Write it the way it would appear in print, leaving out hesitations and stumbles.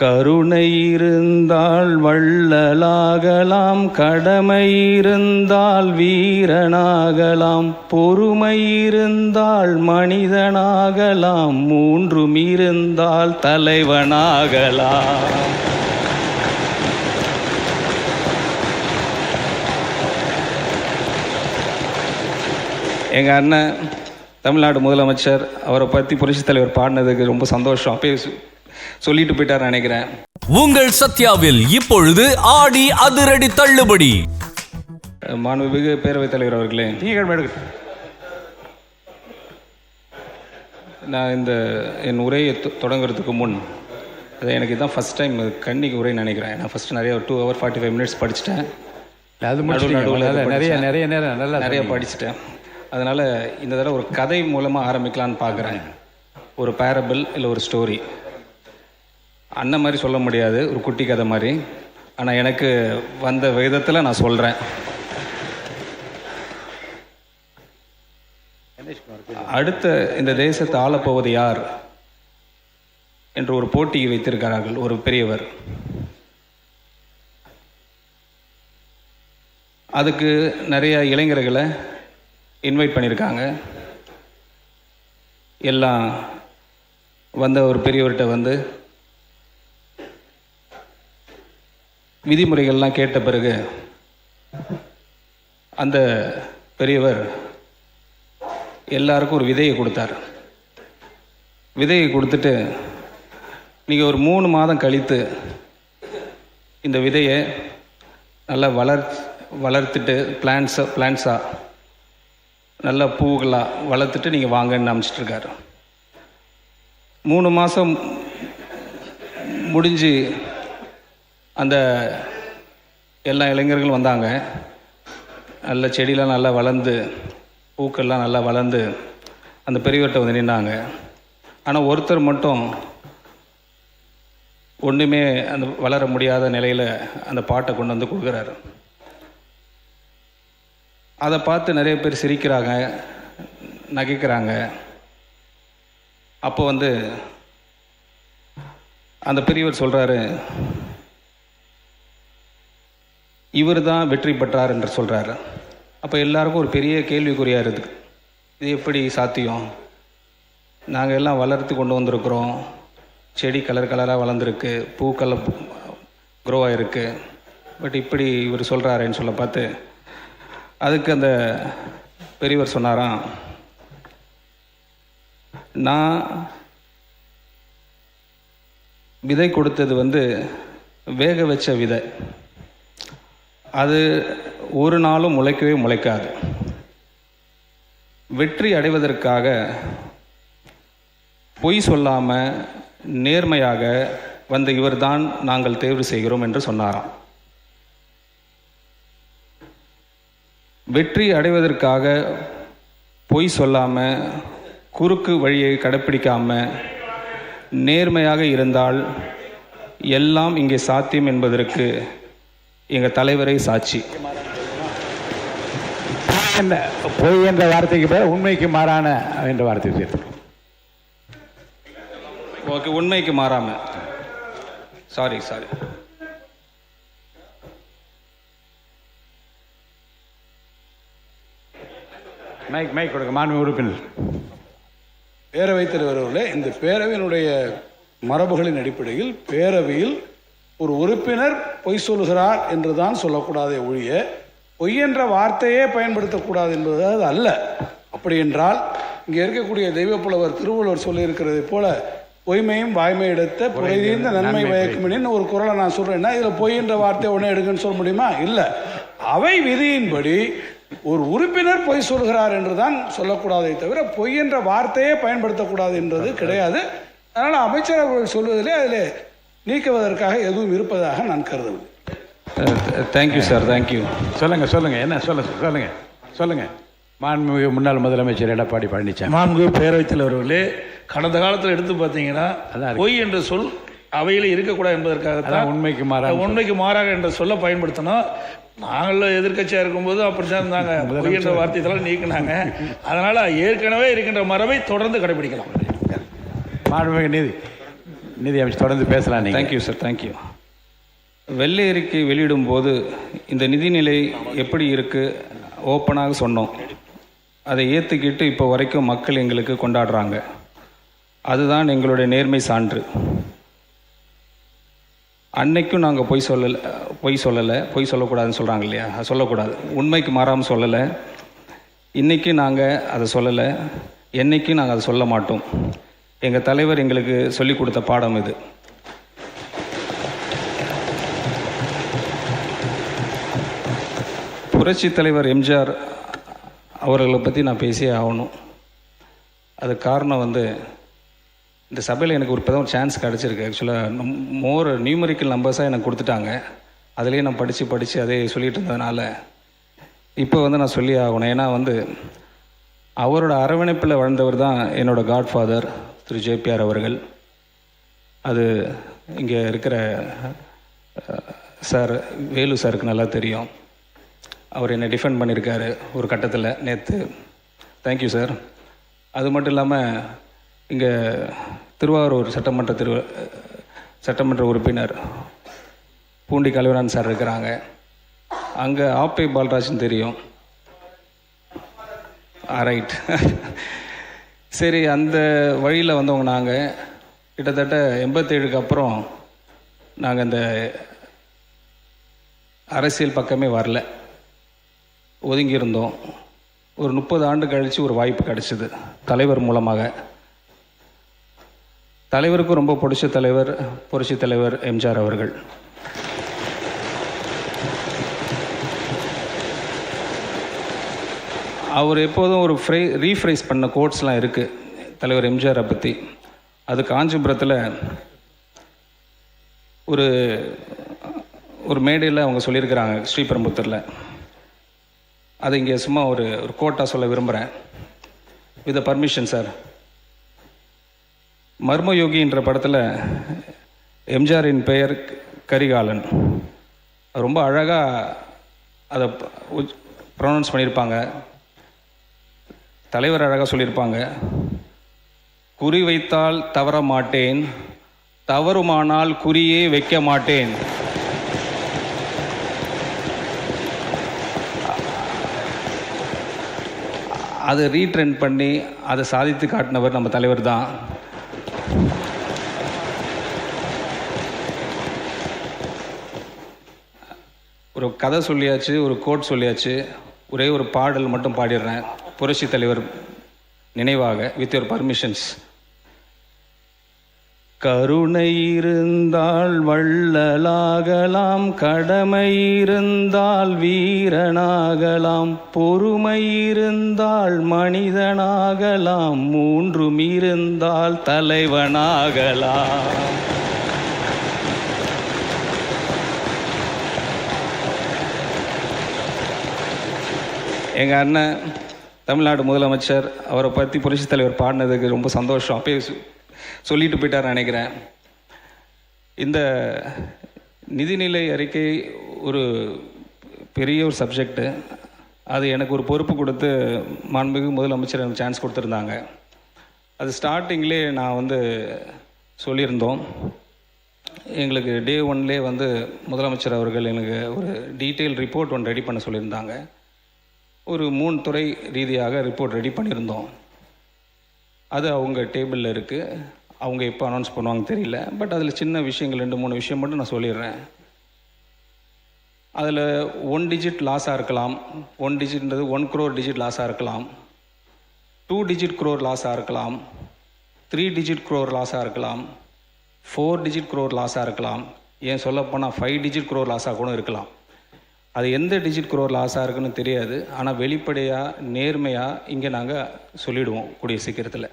கருணை இருந்தால் வள்ளலாகலாம், கடமை இருந்தால் வீரனாகலாம், பொறுமை இருந்தால் மனிதனாகலாம், மூன்றும் இருந்தால் தலைவனாகலாம். எங்கள் அண்ணன் தமிழ்நாடு முதலமைச்சர், அவரை பற்றி புரட்சித் தலைவர் பாடினதுக்கு ரொம்ப சந்தோஷம். அப்பயே சொல்லிட்டு போயிட்டார் நினைக்கிறேன். உங்கள் சத்யாவில் இப்பொழுது ஆடி அதிரடி தள்ளுபடி. மாண்புமிகு பேரவைத் தலைவர் அவர்களே, நான் என் உரையை தொடங்குறதுக்கு முன், அது எனக்கு இதுதான் ஃபஸ்ட் டைம் கண்ணிக்கு உரை நினைக்கிறேன். நான் ஃபஸ்ட்டு நிறைய 2 hours 45 minutes படிச்சுட்டேன். அது நிறைய படிச்சுட்டேன். அதனால் இந்த தடவை ஒரு கதை மூலமாக ஆரம்பிக்கலான்னு பார்க்குறேன். ஒரு பேரபிள் இல்லை ஒரு ஸ்டோரி. அண்ணன் மாதிரி சொல்ல முடியாது, ஒரு குட்டி கதை மாதிரி. ஆனால் எனக்கு வந்த விதத்தில் நான் சொல்கிறேன். அடுத்த இந்த தேசத்தை ஆளப்போவது யார் என்று ஒரு போட்டியை வைத்திருக்கிறார்கள் ஒரு பெரியவர். அதுக்கு நிறைய இளைஞர்களை இன்வைட் பண்ணியிருக்காங்க. எல்லாம் வந்த ஒரு பெரியவர்கிட்ட வந்து விதிமுறைகள்லாம் கேட்ட பிறகு அந்த பெரியவர் எல்லாருக்கும் ஒரு விதையை கொடுத்தார். விதையை கொடுத்துட்டு, நீங்கள் ஒரு 3 மாதம் கழித்து இந்த விதையை நல்லா வளர்த்துட்டு பிளான்ஸாக நல்ல பூக்களாக வளர்த்துட்டு நீங்கள் வாங்கன்னு அனுப்பிச்சிட்ருக்காரு. 3 மாதம் முடிஞ்சு அந்த எல்லா இளைஞர்களும் வந்தாங்க. நல்ல செடியெலாம் நல்லா வளர்ந்து, பூக்கள்லாம் நல்லா வளர்ந்து அந்த பெரியவர்கிட்ட வந்து நின்னாங்க. ஆனால் ஒருத்தர் மட்டும் ஒன்றுமே அந்த வளர முடியாத நிலையில் அந்த பாட்டை கொண்டு வந்து கொடுக்குறாரு. அதை பார்த்து நிறைய பேர் சிரிக்கிறாங்க, நகைக்கிறாங்க. அப்போ வந்து அந்த பெரியவர் சொல்கிறாரு, இவர் தான் வெற்றி பெற்றார் என்று சொல்கிறாரு. அப்போ எல்லாருக்கும் ஒரு பெரிய கேள்விக்குறியாக இருக்குது. இது எப்படி சாத்தியம்? நாங்கள் எல்லாம் வளர்த்து கொண்டு வந்திருக்கிறோம், செடி கலராக வளர்ந்துருக்கு, பூக்கள் க்ரோ ஆகிருக்கு, பட் இப்படி இவர் சொல்கிறாருன்னு சொல்ல பார்த்து அதுக்கு அந்த பெரியவர் சொன்னாராம், நான் விதை கொடுத்தது வந்து வேக வச்ச விதை. அது ஒரு நாளும் முளைக்கவே முளைக்காது. வெற்றி அடைவதற்காக பொய் சொல்லாமல் நேர்மையாக வந்த இவர்தான் நாங்கள் தேர்வு செய்கிறோம் என்று சொன்னாராம். வெற்றி அடைவதற்காக பொய் சொல்லாமல், குறுக்கு வழியை கடைப்பிடிக்காமல் நேர்மையாக இருந்தால் எல்லாம் இங்கே சாத்தியம் என்பதற்கு எங்கள் தலைவரை சாட்சி. பொய் என்ற வார்த்தைக்கு பேர் உண்மைக்கு மாறான என்ற வார்த்தை சேர்த்து. ஓகே, உண்மைக்கு மாறாமல். சாரி. மைக் கொடுக்க. மாண்பு உறுப்பினர். பேரவைத் தலைவர் அவர்களே, இந்த பேரவையினுடைய மரபுகளின் அடிப்படையில் பேரவையில் ஒரு உறுப்பினர் பொய் சொல்கிறார் என்று தான் சொல்லக்கூடாதே ஒழிய பொய் என்ற வார்த்தையே பயன்படுத்தக்கூடாது என்பது அது அல்ல. அப்படி என்றால் இங்கே இருக்கக்கூடிய தெய்வப்புலவர் திருவள்ளுவர் சொல்லியிருக்கிறதை போல பொய்மையும் வாய்மை எடுத்த புரைதீர்ந்த நன்மை வயக்குமின்னு ஒரு குறளை நான் சொல்கிறேன்னா இதில் பொய் என்ற வார்த்தையை ஒன்றே எடுக்குன்னு சொல்ல முடியுமா? இல்லை. அவை விதியின்படி ஒரு உறுப்பினர் பொய் சொல்கிறார் என்று தான் சொல்லக்கூடாதே தவிர பொய் என்ற வார்த்தையே பயன்படுத்தக்கூடாது என்றது கிடையாது. அதனால் அமைச்சர் அவர்கள் சொல்வதிலே அதில் நீக்குவதற்காக எதுவும் இருப்பதாக நான் கருதவில்லை. Thank you sir, thank you. சொல்லுங்கள் என்ன சொல்லுங்கள். மாண்புமிகு முன்னாள் முதலமைச்சர் எடப்பாடி பழனிசாமி. மாண்புமிகு பேரவைத் தலைவர்களே, கடந்த காலத்தில் எடுத்து பார்த்தீங்கன்னா பொய் என்ற சொல் அவையில் இருக்கக்கூடாது என்பதற்காகத்தான் உண்மைக்கு மாறாக என்ற சொல்ல பயன்படுத்தினோம். நாங்களும் எதிர்கட்சியாக இருக்கும்போது அப்படித்தான் இருந்தாங்க. பொய் என்ற வார்த்தையெல்லாம் நீக்கினாங்க. அதனால் ஏற்கனவே இருக்கின்ற மரபை தொடர்ந்து கடைபிடிக்கலாம். மாண்புமிகு நிதி அமைச்சர் தொடர்ந்து பேசலாம் நீங்கள். Thank you sir, thank you. வெள்ளை அறிக்கை வெளியிடும்போது இந்த நிதிநிலை எப்படி இருக்குது ஓப்பனாக சொன்னோம். அதை ஏற்றுக்கிட்டு இப்போ வரைக்கும் மக்கள் எங்களுக்கு கொண்டாடுறாங்க. அதுதான் எங்களுடைய நேர்மை சான்று. அன்னைக்கும் நாங்கள் பொய் சொல்லலை, பொய் சொல்லக்கூடாதுன்னு சொல்கிறாங்க இல்லையா, அது சொல்லக்கூடாது. உண்மைக்கு மாறாமல் சொல்லலை. இன்றைக்கி நாங்கள் அதை சொல்லலை, என்றைக்கும் நாங்கள் அதை சொல்ல மாட்டோம். எங்கள் தலைவர் எங்களுக்கு சொல்லிக் கொடுத்த பாடம் இது. புரட்சி தலைவர் எம்ஜிஆர் அவர்களை பற்றி நான் பேசியே ஆகணும். அது காரணம் இந்த சபையில் எனக்கு இப்போ தான் ஒரு சான்ஸ் கிடச்சிருக்கு. ஆக்சுவலாக மோர் நியூமரிக்கல் நம்பர்ஸாக எனக்கு கொடுத்துட்டாங்க. அதிலே நான் படித்து அதே சொல்லிகிட்டு இருந்ததுனால இப்போ நான் சொல்லி ஆகணும். ஏன்னா அவரோட அரவணைப்பில் வளர்ந்தவர் தான் என்னோடய காட்ஃபாதர் திரு ஜேபிஆர் அவர்கள். அது இங்கே இருக்கிற சார் வேலு சாருக்கு நல்லா தெரியும். அவர் என்னை டிஃபெண்ட் பண்ணியிருக்காரு ஒரு கட்டத்தில் நேற்று. Thank you sir. அது மட்டும் இல்லாமல் இங்கே திருவாரூர் சட்டமன்ற உறுப்பினர் பூண்டி கலைவரன் சார் இருக்கிறாங்க. அங்கே ஆப்பை பால்ராஜன் தெரியும். ரைட். சரி, அந்த வழியில் வந்தவங்க நாங்கள் கிட்டத்தட்ட 87க்கு அப்புறம் நாங்கள் இந்த அரசியல் பக்கமே வரல, ஒதுங்கியிருந்தோம். ஒரு 30 ஆண்டு கழித்து ஒரு வாய்ப்பு கிடச்சிது தலைவர் மூலமாக. தலைவருக்கும் ரொம்ப பிடிச்ச தலைவர் புரட்சி தலைவர் எம்ஜிஆர் அவர்கள். அவர் எப்போதும் ஒரு ரீஃப்ரைஸ் பண்ண கோட்ஸ்லாம் இருக்குது தலைவர் எம்ஜிஆரை பற்றி. அது காஞ்சிபுரத்தில் ஒரு மேடையில் அவங்க சொல்லியிருக்கிறாங்க, ஸ்ரீபெரும்புத்தூரில். அதை இங்கே சும்மா ஒரு கோட்டாக சொல்ல விரும்புகிறேன், வித் பர்மிஷன் சார். மர்மயோகின்ற படத்தில் எம்ஜிஆரின் பெயர் கரிகாலன். ரொம்ப அழகாக அதை ப்ரொனவுன்ஸ் பண்ணியிருப்பாங்க. தலைவர் அழகாக சொல்லியிருப்பாங்க, குறி வைத்தால் தவற மாட்டேன், தவறுமானால் குறியே வைக்க மாட்டேன். அதை ரீட்ரெண்ட் பண்ணி அதை சாதித்து காட்டினவர் நம்ம தலைவர் தான். ஒரு கதை சொல்லியாச்சு, ஒரு கோட் சொல்லியாச்சு. ஒரே ஒரு பாடல் மட்டும் பாடிடுறேன் புரட்சி தலைவர் நினைவாக, வித் யுவர் பர்மிஷன்ஸ். கருணை இருந்தால் வள்ளலாகலாம், கடமை இருந்தால் வீரனாகலாம், பொறுமை இருந்தால் மனிதனாகலாம், மூன்றும் இருந்தால் தலைவனாகலாம். எங்கள் அண்ணன் தமிழ்நாடு முதலமைச்சர் அவரை பற்றி புரட்சி தலைவர் பாடினதுக்கு ரொம்ப சந்தோஷம். அப்பயே சொல்லிட்டு போயிட்டார் நினைக்கிறேன். இந்த நிதிநிலை அறிக்கை ஒரு பெரிய ஒரு சப்ஜெக்டு. அது எனக்கு ஒரு பொறுப்பு கொடுத்து மாண்புமிகு முதலமைச்சர் எனக்கு சான்ஸ் கொடுத்துருந்தாங்க. அது ஸ்டார்டிங்லே நான் சொல்லியிருந்தோம். எங்களுக்கு டே 1லே முதலமைச்சர் அவர்கள் எனக்கு ஒரு டீட்டெயில் ரிப்போர்ட் ஒன்று ரெடி பண்ண சொல்லியிருந்தாங்க. ஒரு 3 துறை ரீதியாக ரிப்போர்ட் ரெடி பண்ணியிருந்தோம். அது அவங்க டேபிளில் இருக்குது. அவங்க எப்போ அனௌன்ஸ் பண்ணுவாங்க தெரியல. பட் அதில் சின்ன விஷயங்கள் 2-3 விஷயம் மட்டும் நான் சொல்லிடுறேன். அதில் 1 டிஜிட் லாஸாக இருக்கலாம். 1 டிஜிட்ன்றது 1 crore டிஜிட் லாஸாக இருக்கலாம். 2 டிஜிட் crore லாஸாக இருக்கலாம். 3 டிஜிட் crore லாஸாக இருக்கலாம். 4 டிஜிட் crore லாஸாக இருக்கலாம். ஏன் சொல்லப்போனால் 5 டிஜிட் crore லாஸாக கூட இருக்கலாம். அது எந்த டிஜிட் crore லாஸாக இருக்குன்னு தெரியாது. ஆனால் வெளிப்படையாக நேர்மையாக இங்கே நாங்கள் சொல்லிவிடுவோம் கூடிய சீக்கிரத்தில்.